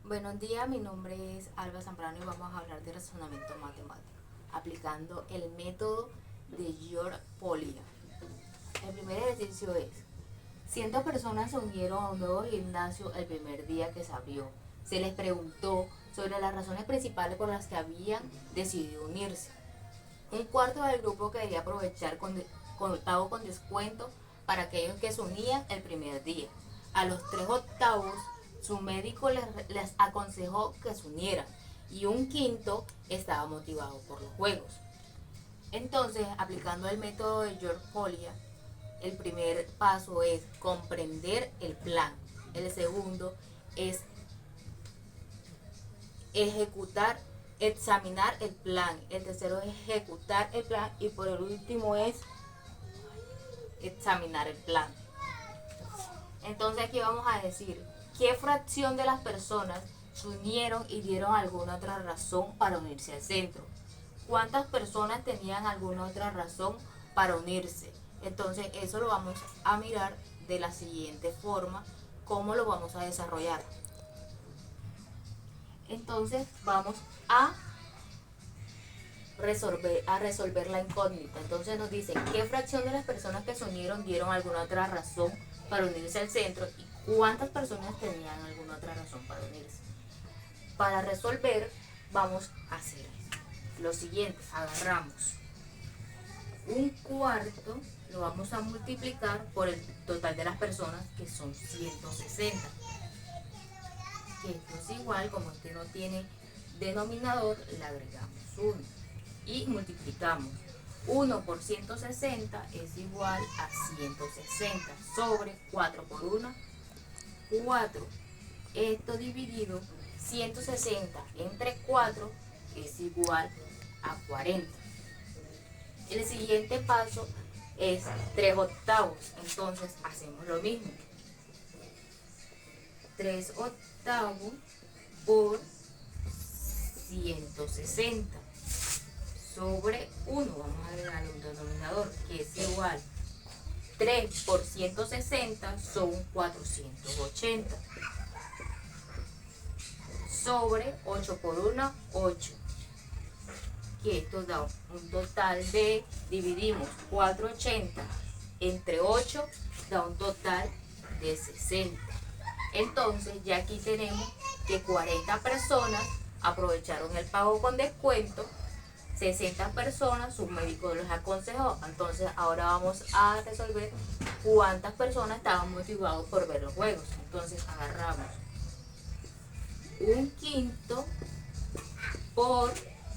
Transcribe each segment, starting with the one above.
Buenos días, mi nombre es Alba Zambrano y vamos a hablar de razonamiento matemático, aplicando el método de George Polya. El primer ejercicio es: 100 personas se unieron a un nuevo gimnasio el primer día que se abrió. Se les preguntó sobre las razones principales por las que habían decidido unirse. Un cuarto del grupo quería aprovechar con pago con descuento para aquellos que se unían el primer día. A los 3/8 su médico les aconsejó que se unieran y un quinto estaba motivado por los juegos. Entonces, aplicando el método de George Polya, el primer paso es comprender el plan. El segundo es ejecutar, examinar el plan. El tercero es ejecutar el plan y por el último es examinar el plan. Entonces aquí vamos a decir qué fracción de las personas se unieron y dieron alguna otra razón para unirse al centro. ¿Cuántas personas tenían alguna otra razón para unirse? Entonces eso lo vamos a mirar de la siguiente forma, cómo lo vamos a desarrollar. Entonces vamos a resolver la incógnita. Entonces nos dicen qué fracción de las personas que se unieron dieron alguna otra razón para unirse al centro y cuántas personas tenían alguna otra razón para unirse. Para resolver vamos a hacer lo siguiente: agarramos un cuarto, lo vamos a multiplicar por el total de las personas, que son 160, que esto es igual, como este no tiene denominador, le agregamos 1 y multiplicamos. 1 por 160 es igual a 160 sobre 4 por 1, 4. Esto dividido 160 entre 4 es igual a 40. El siguiente paso es 3/8. Entonces hacemos lo mismo. 3/8 por 160 sobre 1. Vamos a agregarle un denominador que es igual. 3 por 160 son 480 sobre 8 por 1, 8. Que esto da un total de, dividimos 480 entre 8, da un total de 60. Entonces ya aquí tenemos que 40 personas aprovecharon el pago con descuento, 60 personas su médico los aconsejó. Entonces ahora vamos a resolver cuántas personas estaban motivados por ver los juegos. Entonces agarramos un quinto por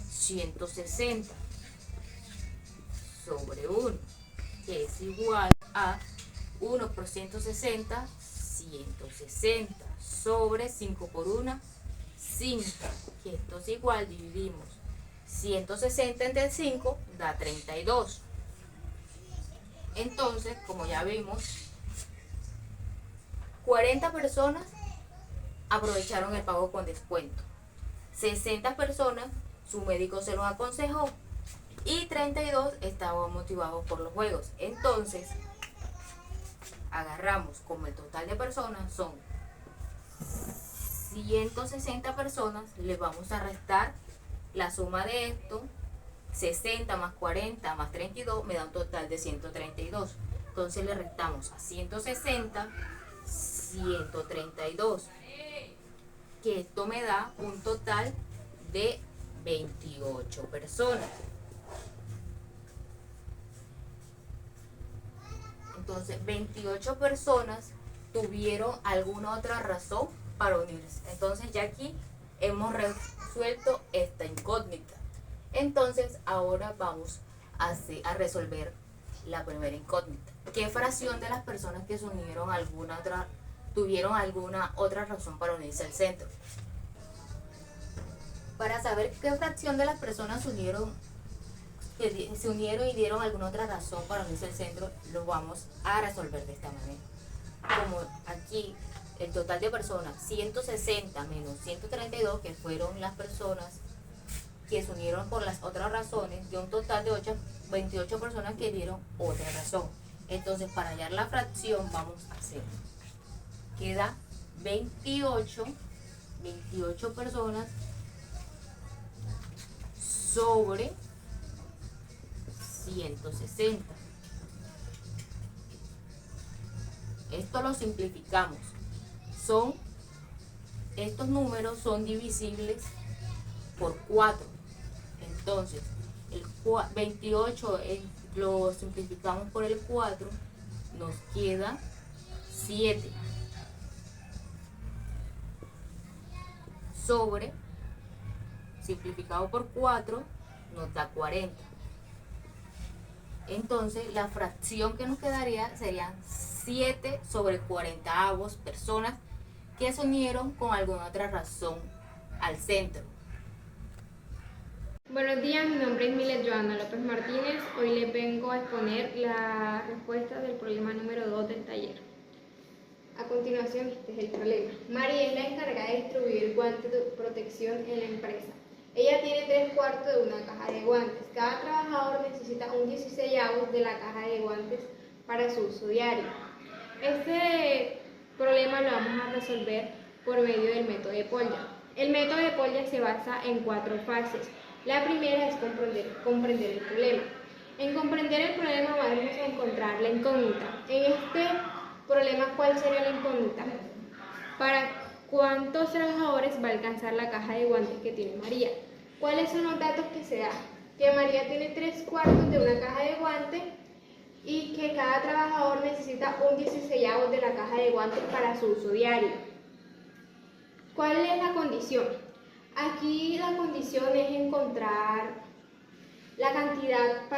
160 sobre 1, que es igual a 1 por 160, 160 sobre 5 por 1, 5, que esto es igual, dividimos 160 entre 5 da 32. Entonces, como ya vimos, 40 personas aprovecharon el pago con descuento, 60 personas su médico se los aconsejó y 32 estaban motivados por los juegos. Entonces agarramos, como el total de personas son 160 personas, les vamos a restar la suma de esto. 60 más 40 más 32 me da un total de 132. Entonces le restamos a 160 132, que esto me da un total de 28 personas. Entonces 28 personas tuvieron alguna otra razón para unirse. Entonces ya aquí hemos resuelto esta incógnita. Entonces ahora vamos a resolver la primera incógnita. ¿Qué fracción de las personas que se unieron tuvieron alguna otra razón para unirse al centro? Para saber qué fracción de las personas se unieron y dieron alguna otra razón para unirse al centro, lo vamos a resolver de esta manera. Como aquí el total de personas, 160 menos 132, que fueron las personas que se unieron por las otras razones, de un total de 28 personas que dieron otra razón. Entonces, para hallar la fracción, vamos a hacer, queda 28 28 personas sobre 160. Esto lo simplificamos. Estos números son divisibles por 4. Entonces, el 28 lo simplificamos por el 4, nos queda 7 sobre, simplificado por 4, nos da 40. Entonces, la fracción que nos quedaría serían 7 sobre 40 personas que se unieron con alguna otra razón al centro. Buenos días, mi nombre es Milet Joana López Martínez. Hoy les vengo a exponer la respuesta del problema número 2 del taller. A continuación, este es el problema. María es la encargada de distribuir guantes de protección en la empresa. Ella tiene 3/4 de una caja de guantes. Cada trabajador necesita un 16avo de la caja de guantes para su uso diario. Este problema lo vamos a resolver por medio del método de Polya. El método de Polya se basa en 4 fases. La primera es comprender el problema. En comprender el problema vamos a encontrar la incógnita. En este problema, ¿cuál sería la incógnita? ¿Para cuántos trabajadores va a alcanzar la caja de guantes que tiene María? ¿Cuáles son los datos que se dan? Que María tiene 3/4 de una caja de guantes y que cada trabajador necesita un 16avo de la caja de guantes para su uso diario. ¿Cuál es la condición? Aquí la condición es encontrar la cantidad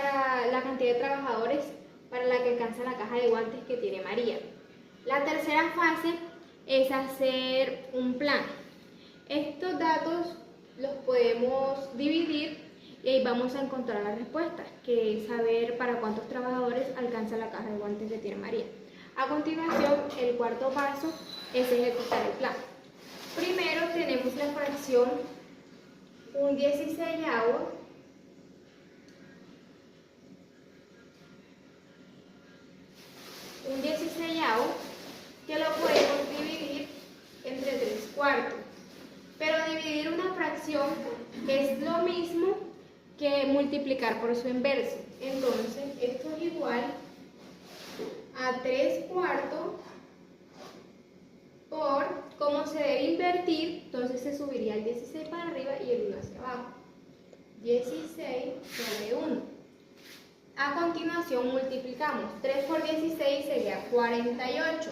de trabajadores para la que alcanza la caja de guantes que tiene María. La tercera fase es hacer un plan. Estos datos los podemos dividir y ahí vamos a encontrar la respuesta, que es saber para cuántos trabajadores alcanza la caja de guantes que tiene María. A continuación, el cuarto paso es ejecutar el plan. Primero tenemos la fracción un 16avo que lo podemos dividir entre 3/4. Pero dividir una fracción es lo mismo que multiplicar por su inverso. Entonces, esto es igual a 3/4 por, como se debe invertir, entonces se subiría el 16 para arriba y el 1 hacia abajo. 16 sobre 1. A continuación multiplicamos. 3 por 16 sería 48.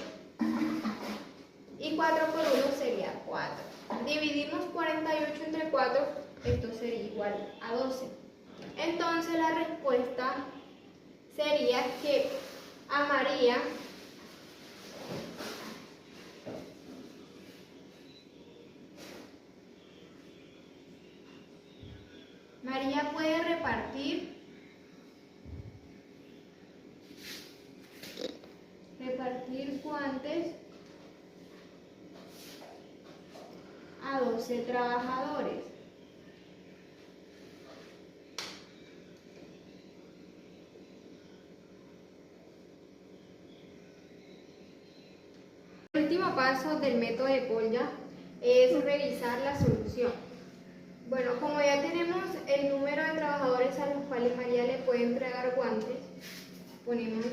Y 4 por 1 sería 4. Dividimos 48 entre 4, esto sería igual a 12. Entonces la respuesta sería que a María puede repartir guantes a 12 trabajadores. El último paso del método de Polya es revisar la solución. Bueno, como ya tenemos el número de trabajadores a los cuales María le puede entregar guantes, ponemos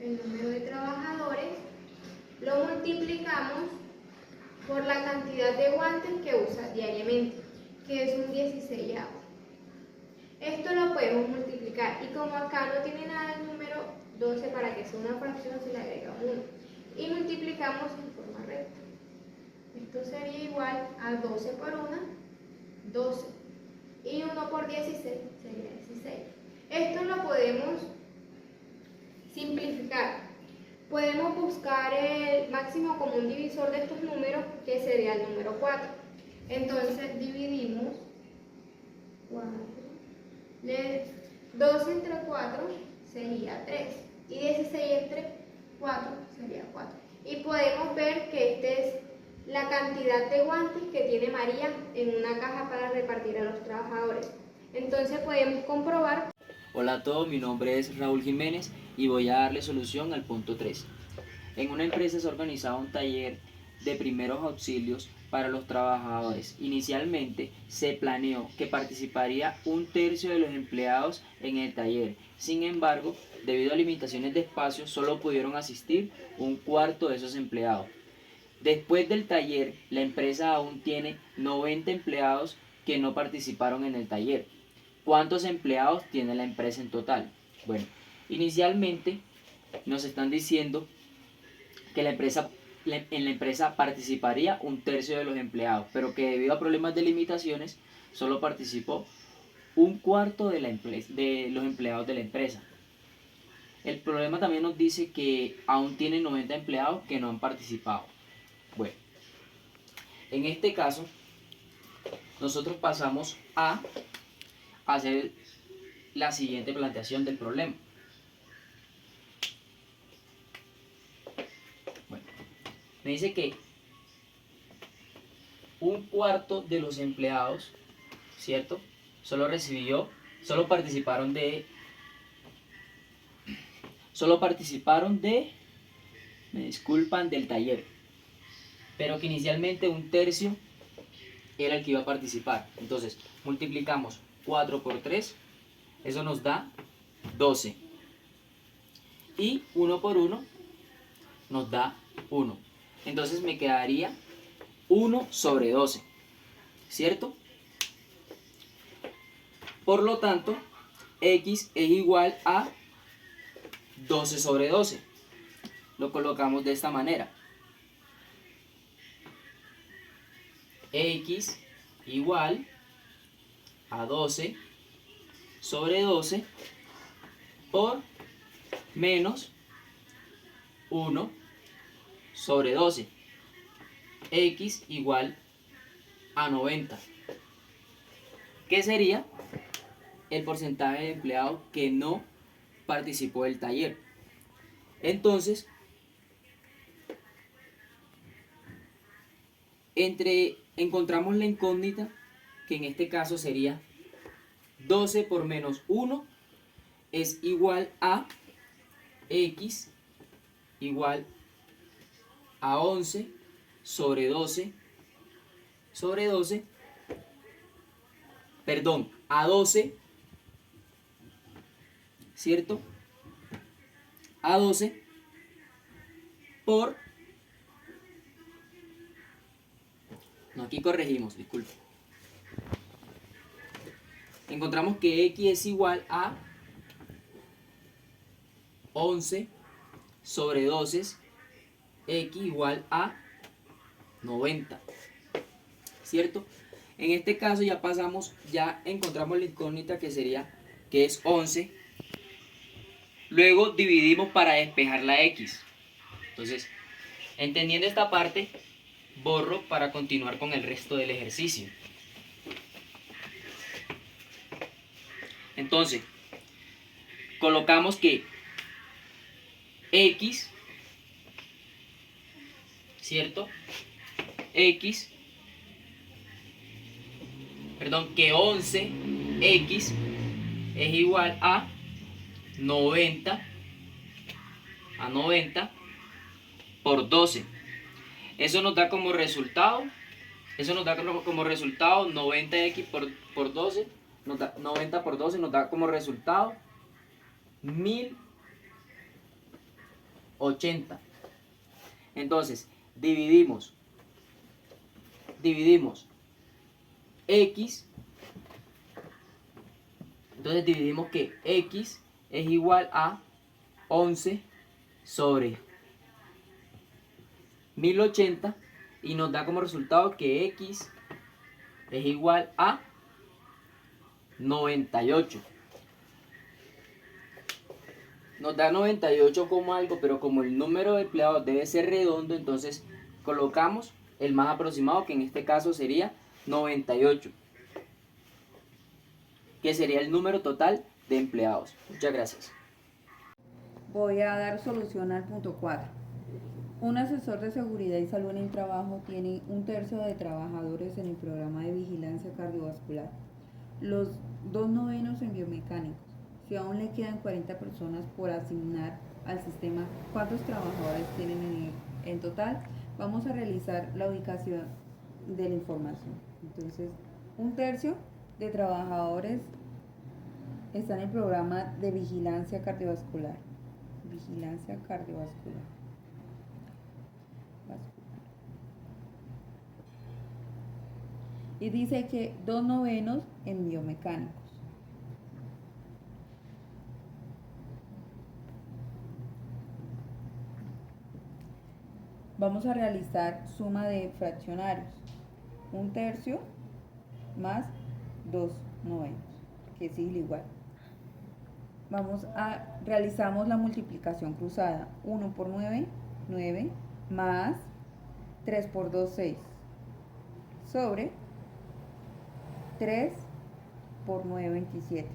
el número de trabajadores, lo multiplicamos por la cantidad de guantes que usa diariamente, que es un 16avo. Esto lo podemos multiplicar y como acá no tiene nada el número 12, para que sea una fracción se le agrega 1 y multiplicamos en forma recta. Esto sería igual a 12 por 1, 12, y 1 por 16 sería 16. Esto lo podemos simplificar. Podemos buscar el máximo común divisor de estos números, que sería el número 4. Entonces dividimos 4. 12 entre 4 sería 3. Y 16 entre 4 sería 4. Y podemos ver que esta es la cantidad de guantes que tiene María en una caja para repartir a los trabajadores. Entonces podemos comprobar. Hola a todos, mi nombre es Raúl Jiménez y voy a darle solución al punto 3. En una empresa se ha organizado un taller de primeros auxilios para los trabajadores. Inicialmente se planeó que participaría un tercio de los empleados en el taller. Sin embargo, debido a limitaciones de espacio, solo pudieron asistir un cuarto de esos empleados. Después del taller, la empresa aún tiene 90 empleados que no participaron en el taller. ¿Cuántos empleados tiene la empresa en total? Bueno, inicialmente nos están diciendo que en la empresa participaría un tercio de los empleados, pero que debido a problemas de limitaciones solo participó un cuarto de los empleados de la empresa. El problema también nos dice que aún tiene 90 empleados que no han participado. Bueno, en este caso nosotros pasamos a hacer la siguiente planteación del problema. Bueno, me dice que un cuarto de los empleados, ¿cierto? Solo participaron del taller, pero que inicialmente un tercio era el que iba a participar. Entonces, multiplicamos 4 por 3, eso nos da 12. Y 1 por 1 nos da 1. Entonces me quedaría 1 sobre 12, ¿cierto? Por lo tanto, x es igual a 12 sobre 12. Lo colocamos de esta manera. X igual a 12 sobre 12 por menos 1 sobre 12. X igual a 90. ¿Qué sería el porcentaje de empleados que no participó del taller? Entonces, encontramos la incógnita, que en este caso sería 12 por menos 1 es igual a x igual a 11 sobre 12 a 12, ¿cierto? A 12 por... No, aquí corregimos, disculpe. Encontramos que x es igual a 11 sobre 12, x igual a 90, ¿cierto? En este caso ya encontramos la incógnita que es 11. Luego dividimos para despejar la x. Entonces, entendiendo esta parte, borro para continuar con el resto del ejercicio. Entonces, colocamos que x, ¿cierto? Que 11x es igual a 90 por 12. Eso nos da como resultado 90x por 12, 90 por 12 nos da como resultado 1080. Entonces, dividimos x. Entonces dividimos que x es igual a 11 sobre 1080 y nos da como resultado que x es igual a 98. Nos da 98 como algo, pero como el número de empleados debe ser redondo, entonces colocamos el más aproximado, que en este caso sería 98, que sería el número total de empleados. Muchas gracias. Voy a dar solución al punto 4. Un asesor de seguridad y salud en el trabajo tiene un tercio de trabajadores en el programa de vigilancia cardiovascular, los 2 novenos en biomecánicos. Si aún le quedan 40 personas por asignar al sistema, ¿cuántos trabajadores tienen en total? vamos a realizar la ubicación de la información. Entonces, un tercio de trabajadores está en el programa de vigilancia cardiovascular. Vigilancia cardiovascular. Y dice que 2/9 en biomecánicos. Vamos a realizar suma de fraccionarios. Un tercio más 2/9, que es igual. Realizamos la multiplicación cruzada. 1 por 9, 9, más 3 por 2, 6, sobre 3 por 9, 27,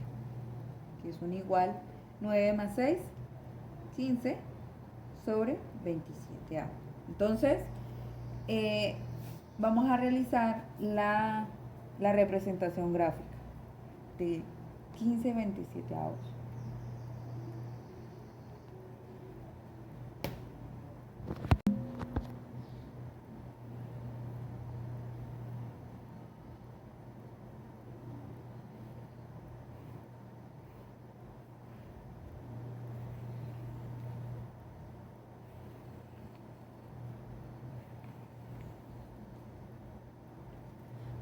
que es un igual. 9 más 6, 15, sobre 27. Entonces, vamos a realizar la representación gráfica de 15/27.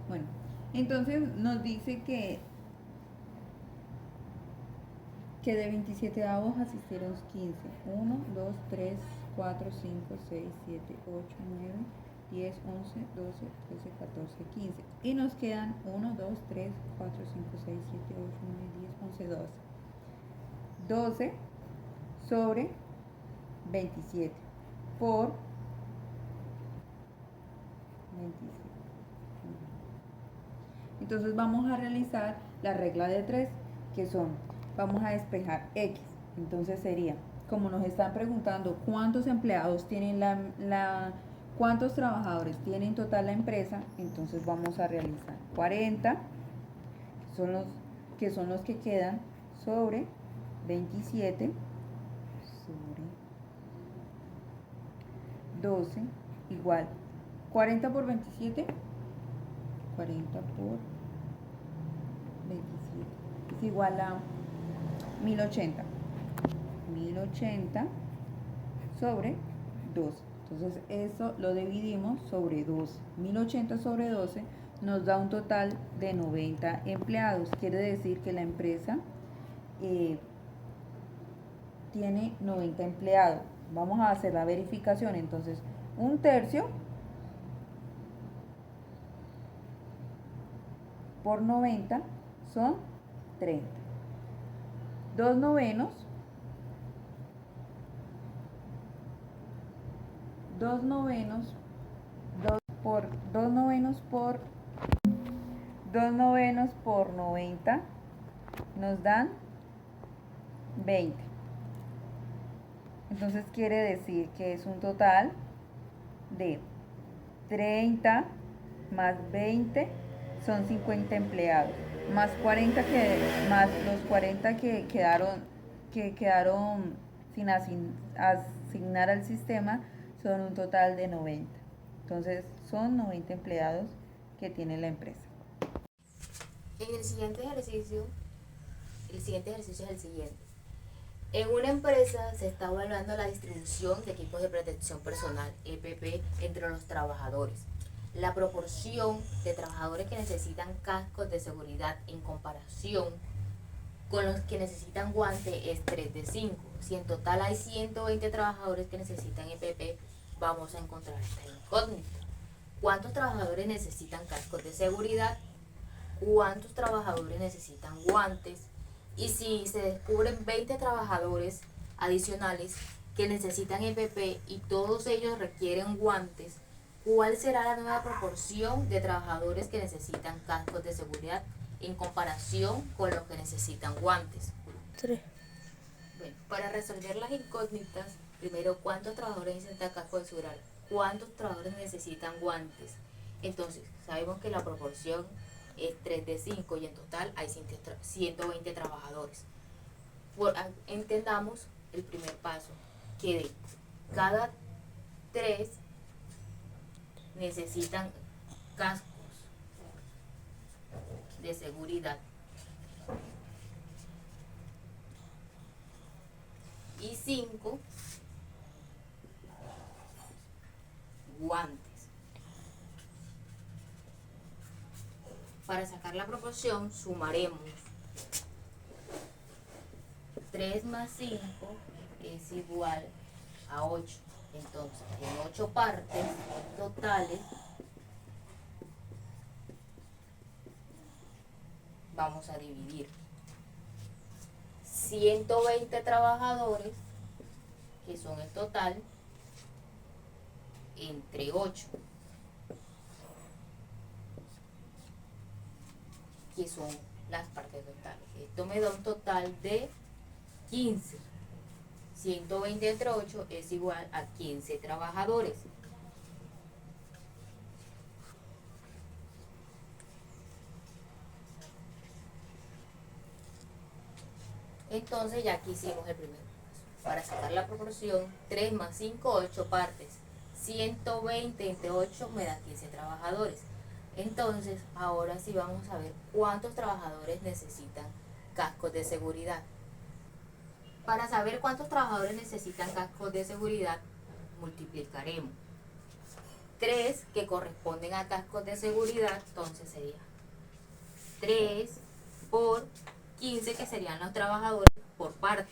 Bueno, entonces nos dice que de 27 asistieron 15. 1, 2, 3, 4, 5, 6, 7, 8, 9, 10, 11, 12, 13, 14, 15. Y nos quedan 1, 2, 3, 4, 5, 6, 7, 8, 9, 10, 11, 12. 12 sobre 27 por 27. Entonces vamos a realizar la regla de 3, que son, vamos a despejar X. Entonces sería, como nos están preguntando cuántos empleados tienen cuántos trabajadores tiene en total la empresa, entonces vamos a realizar 40, que son los que quedan, sobre 27, sobre 12, igual 40 por 27, 40 por 27 es igual a 1080. 1080 sobre 12. Entonces eso lo dividimos sobre 12. 1080 sobre 12 nos da un total de 90 empleados. Quiere decir que la empresa tiene 90 empleados. Vamos a hacer la verificación. Entonces, un tercio por 90 son 30. 2/9 por 90 nos dan 20. Entonces quiere decir que es un total de 30 más 20 son 50 empleados, más 40 más los 40 que quedaron sin asignar al sistema, son un total de 90. Entonces son 90 empleados que tiene la empresa. En el siguiente ejercicio es el siguiente. En una empresa se está evaluando la distribución de equipos de protección personal, EPP, entre los trabajadores. La proporción de trabajadores que necesitan cascos de seguridad en comparación con los que necesitan guante es 3/5. Si en total hay 120 trabajadores que necesitan EPP, vamos a encontrar esta incógnita. ¿Cuántos trabajadores necesitan cascos de seguridad? ¿Cuántos trabajadores necesitan guantes? Y si se descubren 20 trabajadores adicionales que necesitan EPP y todos ellos requieren guantes, ¿cuál será la nueva proporción de trabajadores que necesitan cascos de seguridad en comparación con los que necesitan guantes? 3. Bueno, para resolver las incógnitas, primero, ¿cuántos trabajadores necesitan casco de seguridad? ¿Cuántos trabajadores necesitan guantes? Entonces, sabemos que la proporción es 3/5 y en total hay 120 trabajadores. Entendamos el primer paso, que de cada 3 necesitan cascos de seguridad y 5 guantes. Para sacar la proporción sumaremos 3 más 5 es igual a 8. Entonces, en 8 partes totales vamos a dividir 120 trabajadores, que son el total, entre 8, que son las partes totales. Esto me da un total de 15. 120 entre 8 es igual a 15 trabajadores. Entonces ya aquí hicimos el primer paso. Para sacar la proporción, 3 más 5, 8 partes. 120 entre 8 me da 15 trabajadores. Entonces, ahora sí vamos a ver cuántos trabajadores necesitan cascos de seguridad. Para saber cuántos trabajadores necesitan cascos de seguridad, multiplicaremos 3 que corresponden a cascos de seguridad, entonces sería 3 por 15, que serían los trabajadores por partes,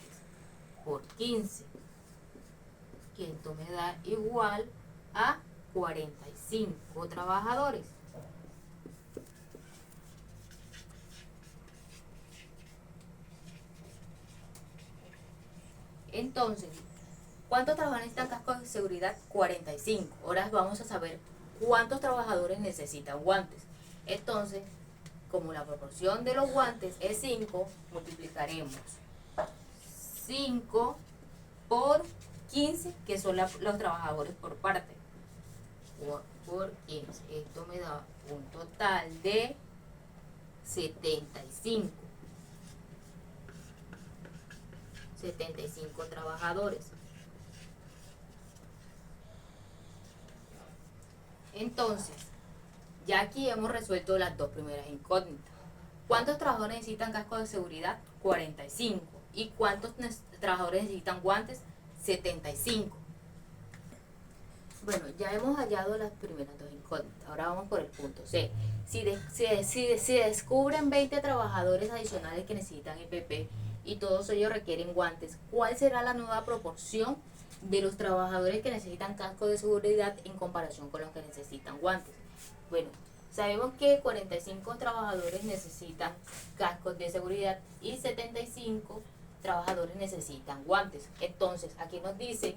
por 15, que esto me da igual a 45 trabajadores. Entonces, ¿cuántos trabajadores necesitan cascos de seguridad? 45. Ahora vamos a saber cuántos trabajadores necesitan guantes. Entonces, como la proporción de los guantes es 5, multiplicaremos 5 por 15, que son los trabajadores por parte. Por 15. Esto me da un total de 75. 75 trabajadores. Entonces, ya aquí hemos resuelto las dos primeras incógnitas. ¿Cuántos trabajadores necesitan casco de seguridad? 45. ¿Y cuántos trabajadores necesitan guantes? 75. Bueno, ya hemos hallado las primeras dos incógnitas. Ahora vamos por el punto C. Si descubren 20 trabajadores adicionales que necesitan EPP y todos ellos requieren guantes, ¿cuál será la nueva proporción de los trabajadores que necesitan casco de seguridad en comparación con los que necesitan guantes? Bueno, sabemos que 45 trabajadores necesitan cascos de seguridad y 75 trabajadores necesitan guantes. Entonces, aquí nos dicen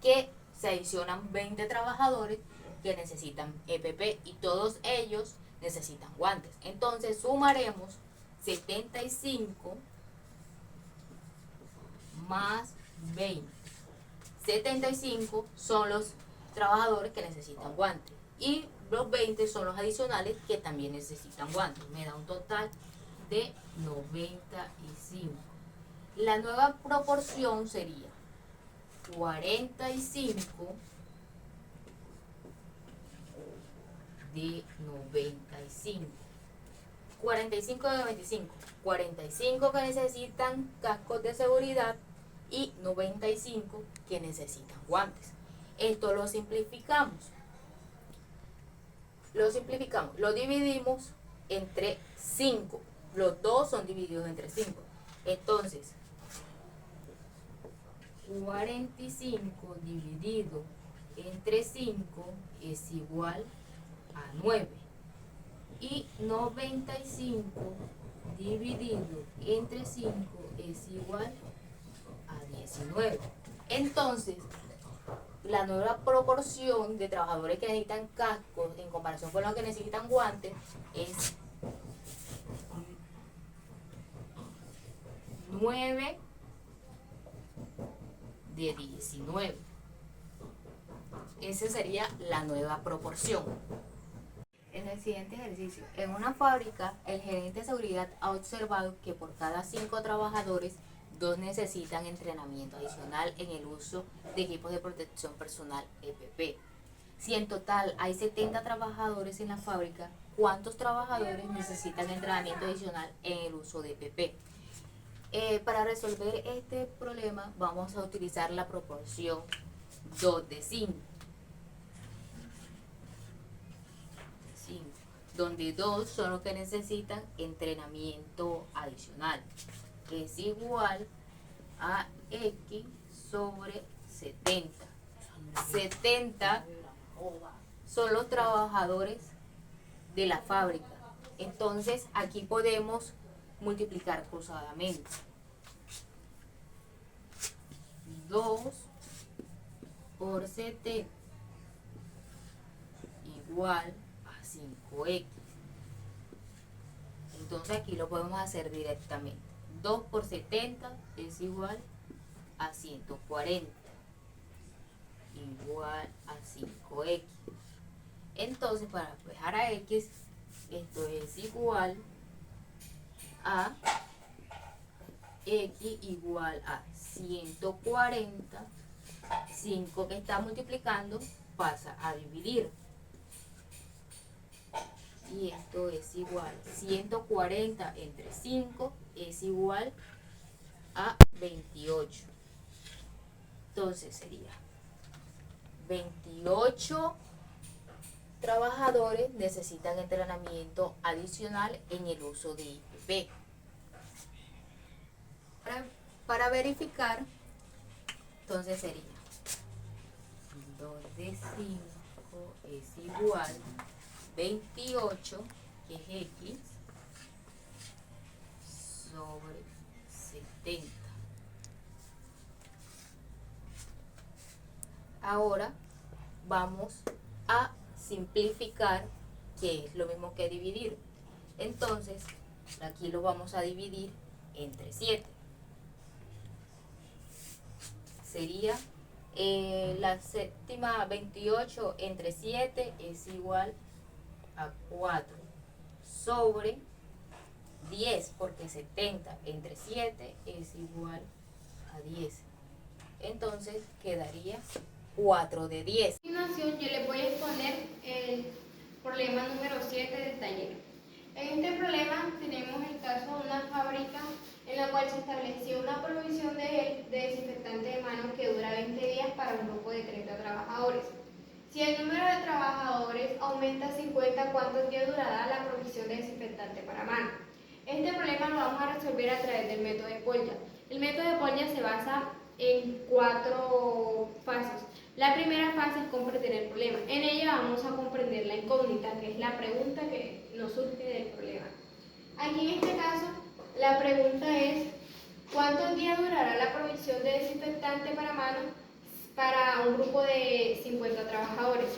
que se adicionan 20 trabajadores que necesitan EPP y todos ellos necesitan guantes. Entonces, sumaremos 75 más 20. 75 son los trabajadores que necesitan guantes y los 20 son los adicionales que también necesitan guantes. Me da un total de 95. La nueva proporción sería 45 de 95. 45 de 95. 45 que necesitan cascos de seguridad y 95 que necesitan guantes. Esto lo simplificamos. Lo dividimos entre 5. Los dos son divididos entre 5. Entonces, 45 dividido entre 5 es igual a 9. Y 95 dividido entre 5 es igual a 19. Entonces, la nueva proporción de trabajadores que necesitan cascos en comparación con los que necesitan guantes es 9 de 19. Esa sería la nueva proporción. En el siguiente ejercicio, en una fábrica, el gerente de seguridad ha observado que por cada 5 trabajadores, 2 necesitan entrenamiento adicional en el uso de equipos de protección personal EPP. Si en total hay 70 trabajadores en la fábrica, ¿cuántos trabajadores necesitan entrenamiento adicional en el uso de PP? Para resolver este problema vamos a utilizar la proporción 2 de 5, donde 2 son los que necesitan entrenamiento adicional, que es igual a X sobre 70. 70 son los trabajadores de la fábrica. Entonces aquí podemos multiplicar cruzadamente. 2 por 70 igual a 5x. Entonces aquí lo podemos hacer directamente. 2 por 70 es igual a 140 igual a 5x. Entonces para despejar a x, esto es igual a x igual a 140. 5 que está multiplicando pasa a dividir. Y esto es igual, 140 entre 5 es igual a 28. Entonces sería 28 trabajadores necesitan entrenamiento adicional en el uso de IPP. Para verificar, entonces sería 2 de 5 es igual 28, que es X, sobre 70. Ahora vamos a simplificar, que es lo mismo que dividir. Entonces, aquí lo vamos a dividir entre 7. Sería la séptima 28 entre 7 es igual a 4 sobre 10, porque 70 entre 7 es igual a 10. Entonces quedaría 4 de 10. A continuación yo les voy a exponer el problema número 7 del taller. En este problema tenemos el caso de una fábrica en la cual se estableció una provisión de desinfectante de manos que dura 20 días para un grupo de 30 trabajadores. Si el número de trabajadores aumenta a 50, ¿cuántos días durará la provisión de desinfectante para mano? Este problema lo vamos a resolver a través del método de Polya. El método de Polya se basa en 4 fases. La primera fase es comprender el problema. En ella vamos a comprender la incógnita, que es la pregunta que nos surge del problema. Aquí en este caso, la pregunta es: ¿cuántos días durará la provisión de desinfectante para manos para un grupo de 50 trabajadores?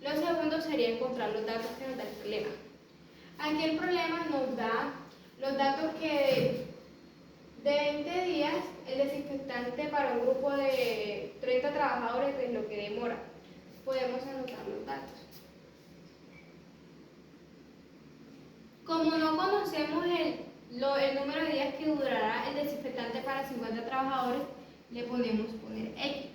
Lo segundo sería encontrar los datos que nos da el problema. Aquí el problema nos da los datos que de 20 días el desinfectante para un grupo de 30 trabajadores es lo que demora. Podemos anotar los datos. Como no conocemos el número de días que durará el desinfectante para 50 trabajadores, le podemos poner X.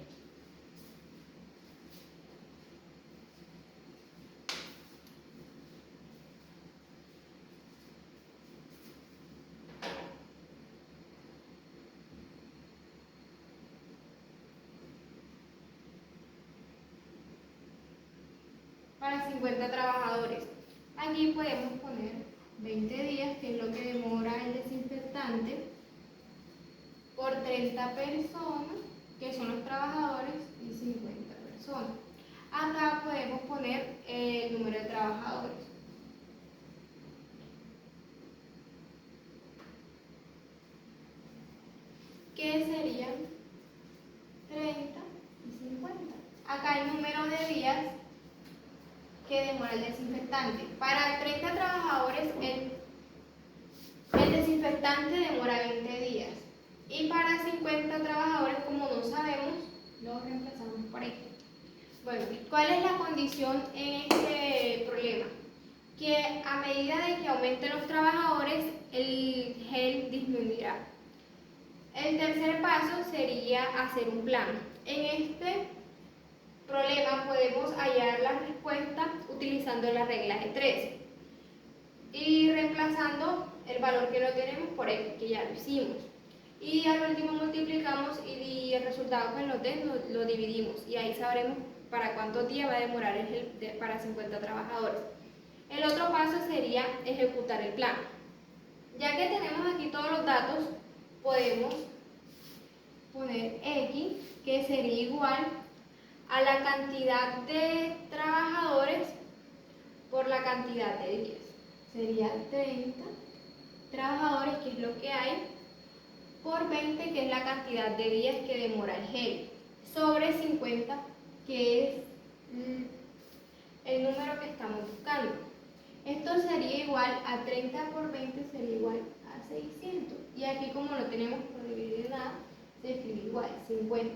Para 50 trabajadores. Aquí podemos poner 20 días, que es lo que demora el desinfectante, por 30 personas, que son los trabajadores, y 50 personas. Acá podemos poner el número de trabajadores. Que serían 30 y 50. Acá el número de días que demora el desinfectante. Para 30 trabajadores el desinfectante demora 20 días. Y para 50 trabajadores, como no sabemos, lo reemplazamos por X. Bueno, ¿cuál es la condición en este problema? Que a medida de que aumenten los trabajadores, el gel disminuirá. El tercer paso sería hacer un plan. En este problema podemos hallar la respuesta utilizando la regla de 3 y reemplazando el valor que no tenemos por x, que ya lo hicimos. Y al último multiplicamos y el resultado que nos dé lo dividimos y ahí sabremos para cuántos días va a demorar para 50 trabajadores. El otro paso sería ejecutar el plan. Ya que tenemos aquí todos los datos, podemos poner x, que sería igual a la cantidad de trabajadores por la cantidad de días. Sería 30 trabajadores, que es lo que hay, por 20, que es la cantidad de días que demora el gel, sobre 50, que es el número que estamos buscando. Esto sería igual a 30 por 20, sería igual a 600. Y aquí, como no tenemos por dividir nada, se escribe igual, 50.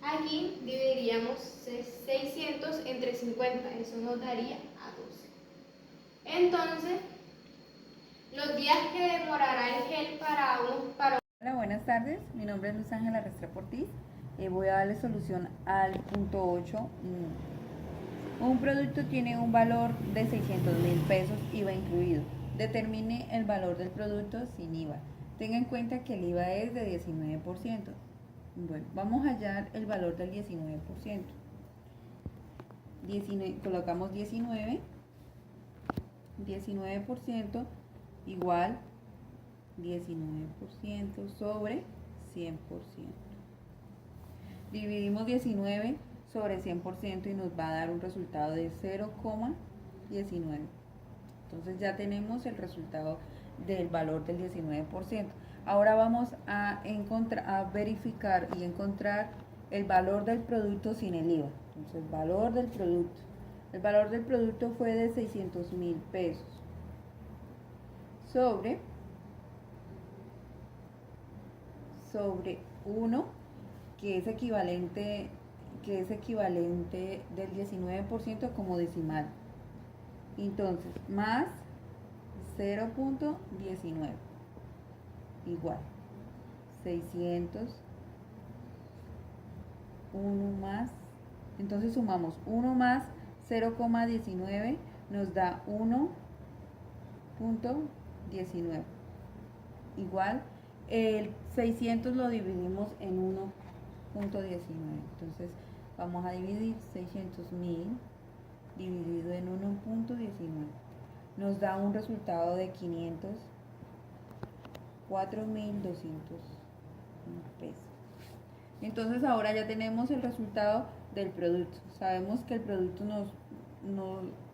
Aquí dividiríamos 600 entre 50, eso nos daría a 12. Entonces, los días que demorará el gel para Hola, buenas tardes. Mi nombre es Luz Ángela Restrepo Ortiz. Voy a darle solución al punto 8. Un producto tiene un valor de 600.000 pesos, IVA incluido. Determine el valor del producto sin IVA. Tenga en cuenta que el IVA es de 19%. Bueno, vamos a hallar el valor del 19%. Colocamos 19% igual 19% sobre 100%. Dividimos 19 sobre 100% y nos va a dar un resultado de 0,19. Entonces ya tenemos el resultado del valor del 19%. Ahora vamos a verificar y encontrar el valor del producto sin el IVA. Entonces, el valor del producto. El valor del producto fue de 600.000 pesos sobre 1, que es equivalente del 19% como decimal. Entonces, más 0.19 igual 600, 1 más, entonces sumamos 1 más 0,19 nos da 1.19 igual el 600 lo dividimos en 1.19. Entonces vamos a dividir 600.000 dividido en 1.19. Nos da un resultado de 504.200 pesos. Entonces ahora ya tenemos el resultado del producto. Sabemos que el producto nos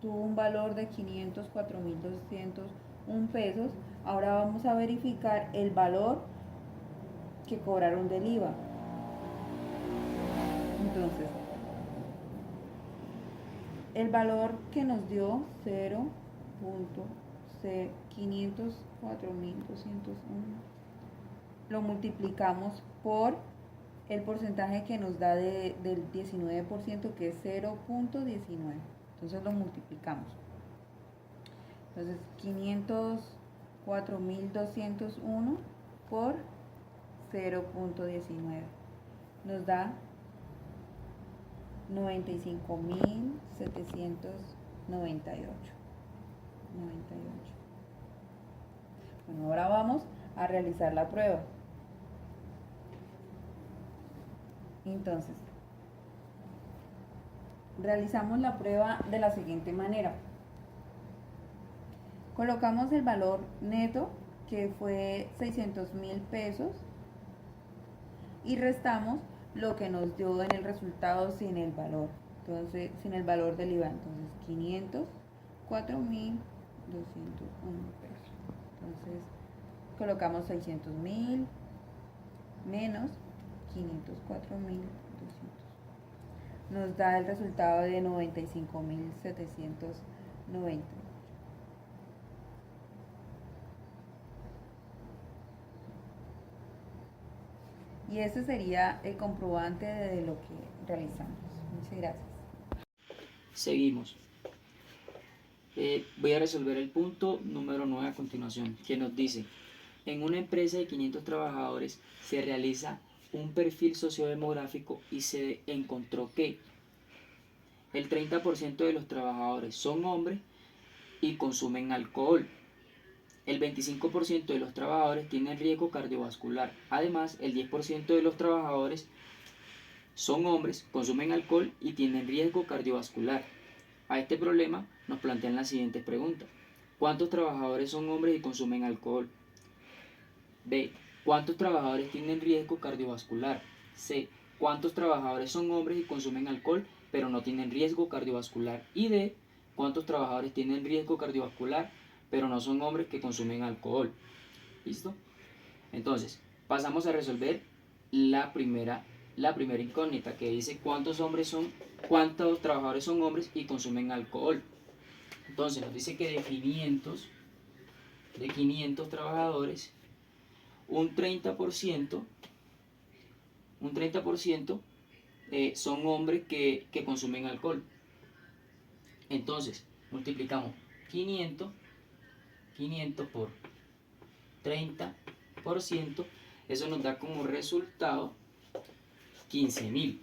tuvo un valor de 504.201 pesos. Ahora vamos a verificar el valor que cobraron del IVA. Entonces, el valor que nos dio 0.504.201 lo multiplicamos por el porcentaje que nos da del 19%, que es 0.19. Entonces lo multiplicamos. Entonces 504.201 por 0.19 nos da 95.798. Bueno, ahora vamos a realizar la prueba. Entonces, realizamos la prueba de la siguiente manera. Colocamos el valor neto, que fue 600.000 pesos, y restamos lo que nos dio en el resultado sin el valor. Entonces, sin el valor del IVA. Entonces, 504.201 pesos. Entonces, colocamos 600.000 menos 504.200. Nos da el resultado de 95.790. Y ese sería el comprobante de lo que realizamos. Muchas gracias. Seguimos. Voy a resolver el punto número 9 a continuación, que nos dice: en una empresa de 500 trabajadores se realiza un perfil sociodemográfico y se encontró que el 30% de los trabajadores son hombres y consumen alcohol. El 25% de los trabajadores tienen riesgo cardiovascular. Además, el 10% de los trabajadores son hombres, consumen alcohol y tienen riesgo cardiovascular. A este problema nos plantean las siguientes preguntas. ¿Cuántos trabajadores son hombres y consumen alcohol? B. ¿Cuántos trabajadores tienen riesgo cardiovascular? C. ¿Cuántos trabajadores son hombres y consumen alcohol pero no tienen riesgo cardiovascular? Y D. ¿Cuántos trabajadores tienen riesgo cardiovascular pero no son hombres que consumen alcohol? ¿Listo? Entonces, pasamos a resolver la primera incógnita que dice cuántos trabajadores son hombres y consumen alcohol. Entonces nos dice que de 500 trabajadores, un 30% son hombres que consumen alcohol. Entonces, multiplicamos 500 por 30%, eso nos da como resultado 15.000.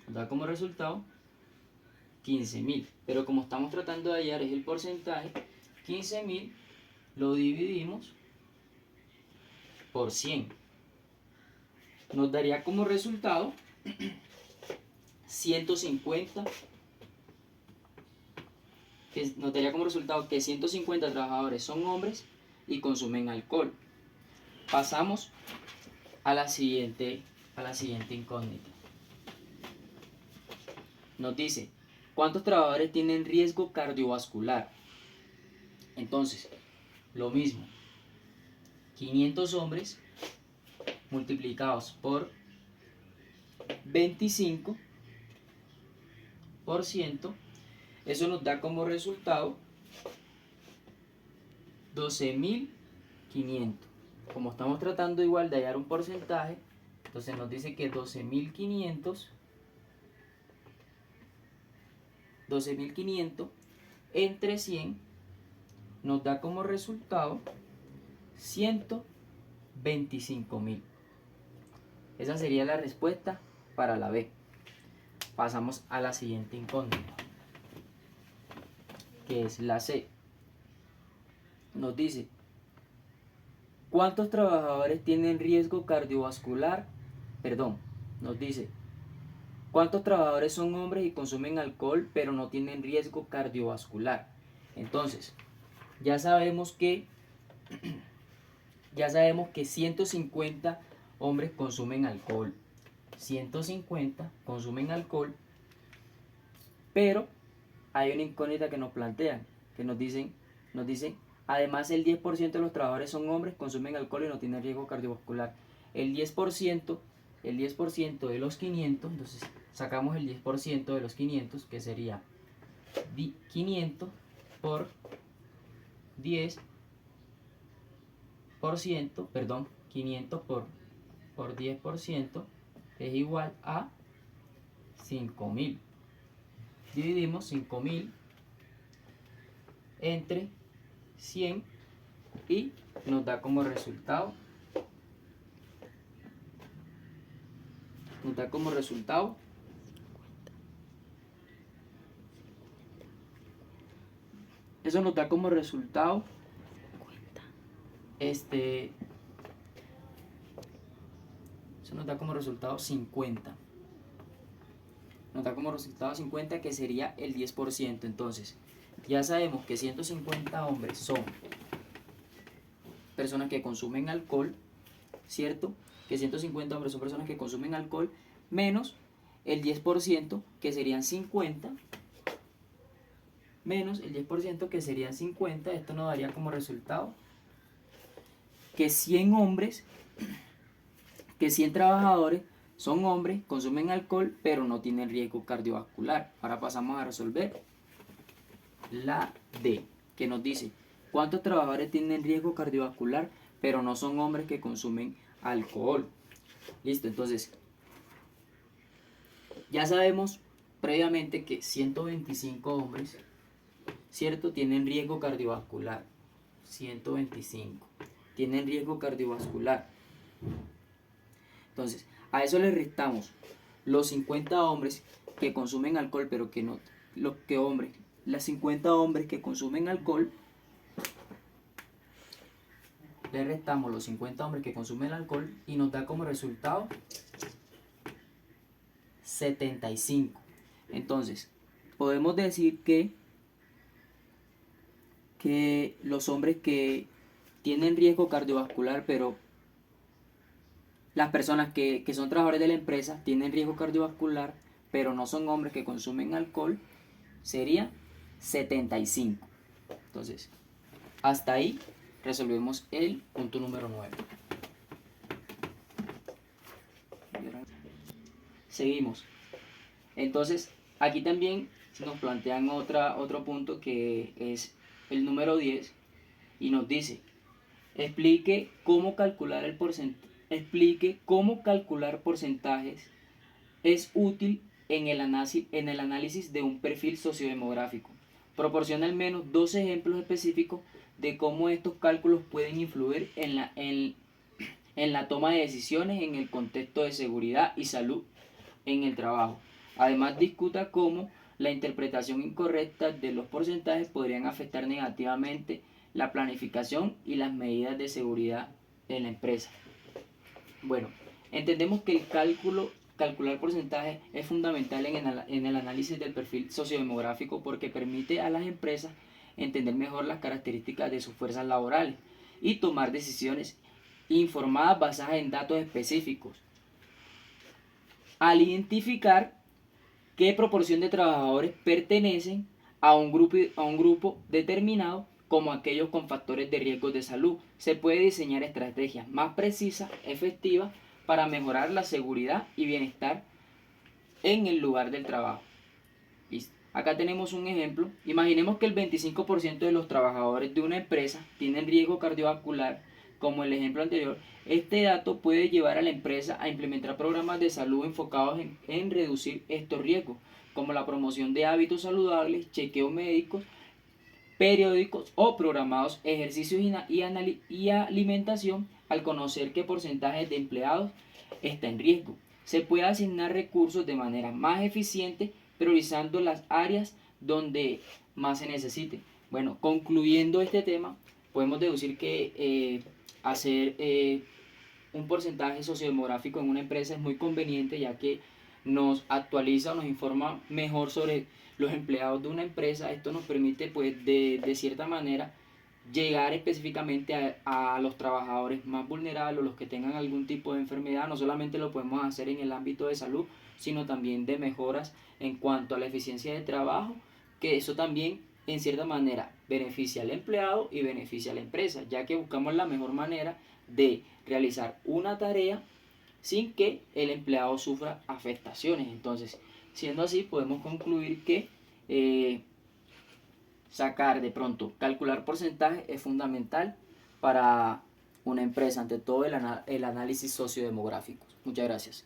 Nos da como resultado 15.000. Pero como estamos tratando de hallar es el porcentaje, 15.000 lo dividimos por 100. Nos daría como resultado 150. Nos daría como resultado que 150 trabajadores son hombres y consumen alcohol. Pasamos a la siguiente incógnita. Nos dice, ¿cuántos trabajadores tienen riesgo cardiovascular? Entonces, lo mismo, 500 hombres multiplicados por 25%, eso nos da como resultado 12.500. Como estamos tratando igual de hallar un porcentaje, entonces nos dice que 12.500 entre 100 nos da como resultado 125.000. Esa sería la respuesta para la B. Pasamos a la siguiente incógnita, que es la C. Nos dice, ¿cuántos trabajadores tienen riesgo cardiovascular? Nos dice, ¿cuántos trabajadores son hombres y consumen alcohol pero no tienen riesgo cardiovascular? Entonces, ya sabemos que 150 hombres consumen alcohol. 150 consumen alcohol, pero hay una incógnita que nos plantean, que nos dicen, además el 10% de los trabajadores son hombres, consumen alcohol y no tienen riesgo cardiovascular. El 10% de los 500, entonces sacamos el 10% de los 500, que sería 500 por 10%, 500 por 10% es igual a 5.000. Dividimos 5.000 entre 100 y nos da como resultado 50. Nos da como resultado 50, que sería el 10%. Entonces, ya sabemos que 150 hombres son personas que consumen alcohol, ¿cierto? Que 150 hombres son personas que consumen alcohol, menos el 10%, que serían 50, menos el 10%, que serían 50. Esto nos daría como resultado que 100 trabajadores son hombres, consumen alcohol, pero no tienen riesgo cardiovascular. Ahora pasamos a resolver la D, que nos dice, ¿cuántos trabajadores tienen riesgo cardiovascular, pero no son hombres que consumen alcohol? Listo, entonces, ya sabemos previamente que 125 hombres, ¿cierto?, tienen riesgo cardiovascular. 125 tienen riesgo cardiovascular. Entonces, a eso le restamos los 50 hombres que consumen alcohol, pero que no, las 50 hombres que consumen alcohol, le restamos los 50 hombres que consumen alcohol y nos da como resultado 75. Entonces, podemos decir que los hombres que tienen riesgo cardiovascular, pero las personas que son trabajadores de la empresa tienen riesgo cardiovascular, pero no son hombres que consumen alcohol, sería 75. Entonces, hasta ahí resolvemos el punto número 9. Seguimos. Entonces, aquí también nos plantean otro punto que es el número 10 y nos dice, explique cómo calcular porcentajes es útil en el análisis de un perfil sociodemográfico. Proporciona al menos 2 ejemplos específicos de cómo estos cálculos pueden influir en la toma de decisiones en el contexto de seguridad y salud en el trabajo. Además, discuta cómo la interpretación incorrecta de los porcentajes podrían afectar negativamente la planificación y las medidas de seguridad en la empresa. Bueno, entendemos que calcular porcentajes es fundamental en el análisis del perfil sociodemográfico porque permite a las empresas entender mejor las características de sus fuerzas laborales y tomar decisiones informadas basadas en datos específicos. Al identificar qué proporción de trabajadores pertenecen a un grupo determinado, como aquellos con factores de riesgo de salud, se puede diseñar estrategias más precisas, efectivas, para mejorar la seguridad y bienestar en el lugar del trabajo. ¿Listo? Acá tenemos un ejemplo. Imaginemos que el 25% de los trabajadores de una empresa tienen riesgo cardiovascular, como el ejemplo anterior. Este dato puede llevar a la empresa a implementar programas de salud enfocados en reducir estos riesgos, como la promoción de hábitos saludables, chequeos médicos, periódicos o programados, ejercicios y alimentación. Al conocer qué porcentaje de empleados está en riesgo, se puede asignar recursos de manera más eficiente, priorizando las áreas donde más se necesite. Bueno, concluyendo este tema, podemos deducir que hacer un porcentaje sociodemográfico en una empresa es muy conveniente, ya que nos actualiza o nos informa mejor sobre los empleados de una empresa. Esto nos permite, pues, de cierta manera llegar específicamente a los trabajadores más vulnerables o los que tengan algún tipo de enfermedad. No solamente lo podemos hacer en el ámbito de salud, sino también de mejoras en cuanto a la eficiencia de trabajo, que eso también en cierta manera beneficia al empleado y beneficia a la empresa, ya que buscamos la mejor manera de realizar una tarea sin que el empleado sufra afectaciones. Entonces, siendo así, podemos concluir que calcular porcentaje es fundamental para una empresa, ante todo el análisis sociodemográfico. Muchas gracias.